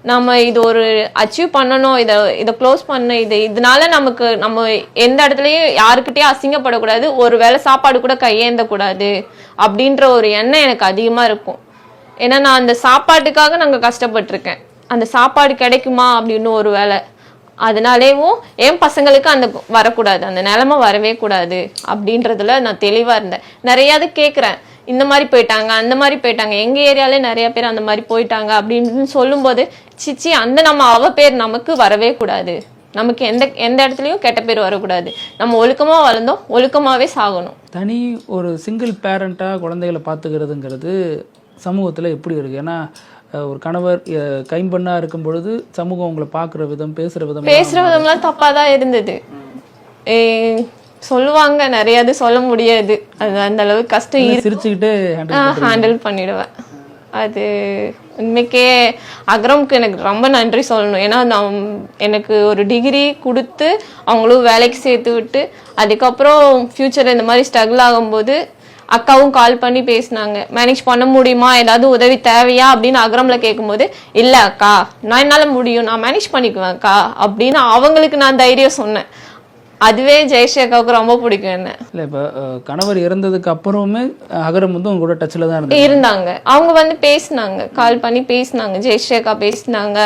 நம்ம இது ஒரு அச்சீவ் பண்ணணும், இதை க்ளோஸ் பண்ண, இதனால நமக்கு நம்ம எந்த இடத்துலயும் யாருக்கிட்டயும் அசிங்கப்படக்கூடாது, ஒரு வேளை சாப்பாடு கூட கையேந்தக்கூடாது அப்படின்ற ஒரு எண்ணம் எனக்கு அதிகமா இருக்கும். ஏன்னா நான் அந்த சாப்பாட்டுக்காக நாங்கள் கஷ்டப்பட்டிருக்கேன். அந்த சாப்பாடு கிடைக்குமா அப்படின்னு ஒரு வேளை, அதனாலேயும் என் பசங்களுக்கு அந்த வரக்கூடாது, அந்த நிலைமை வரவே கூடாது அப்படின்றதுல நான் தெளிவா இருந்தேன். நிறையாவது கேட்குறேன், இந்த மாதிரி போயிட்டாங்க, அந்த மாதிரி போயிட்டாங்க, எங்க ஏரியாலே நிறைய பேர் அந்த மாதிரி போயிட்டாங்க அப்படின்னு சொல்லும்போது, சிச்சி அந்த அவ பேர் நமக்கு வரவே கூடாது, நமக்கு எந்த இடத்துலையும் கெட்ட பேர் வரக்கூடாது, நம்ம ஒழுக்கமா வளர்ந்தோம், ஒழுக்கமாவே சாகணும். தனி ஒரு சிங்கிள் பேரண்டா குழந்தைகளை பார்த்துக்கிறதுங்கிறது சமூகத்தில் எப்படி இருக்கு? ஏன்னா ஒரு கணவர் கைம்பெண்ணா இருக்கும் பொழுது சமூகம் உங்களை பார்க்குற விதம், பேசுற விதம்லாம் தப்பாக தான் இருந்தது. சொல்லுவாங்க, நிறையாது சொல்ல முடியாது, அது அந்த அளவுக்கு கஷ்டம். சிரிச்சுக்கிட்டே ஹேண்டில் பண்ணிடுவேன். அது உண்மைக்கே அக்ரம்க்கு எனக்கு ரொம்ப நன்றி சொல்லணும். ஏன்னா நான் எனக்கு ஒரு டிகிரி கொடுத்து அவங்களும் வேலைக்கு சேர்த்து விட்டு, அதுக்கப்புறம் ஃப்யூச்சர் இந்த மாதிரி ஸ்ட்ரகிள் ஆகும்போது அக்காவும் கால் பண்ணி பேசினாங்க, மேனேஜ் பண்ண முடியுமா, ஏதாவது உதவி தேவையா அப்படின்னு அக்ரம்ல கேட்கும்போது, இல்லை அக்கா நான் என்னால் முடியும், நான் மேனேஜ் பண்ணிக்குவேன் அக்கா அப்படின்னு அவங்களுக்கு நான் தைரியம் சொன்னேன். அதுவே ஜெயஸ்ரீ அக்காவுக்கு ரொம்ப பிடிக்கும் என்ன. இல்லை, இப்போ கணவர் இறந்ததுக்கு அப்புறமே அகரம் வந்து உங்க கூட டச்சில் தான் இருந்தாங்க. அவங்க பேசினாங்க, கால் பண்ணி பேசினாங்க, ஜெயஸ்ரீ அக்கா பேசினாங்க,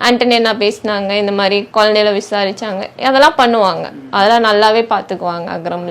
ஆண்டனியனா பேசினாங்க, இந்த மாதிரி குழந்தைகளை விசாரிச்சாங்க, அதெல்லாம் பண்ணுவாங்க, அதெல்லாம் நல்லாவே பார்த்துக்குவாங்க அகரம்.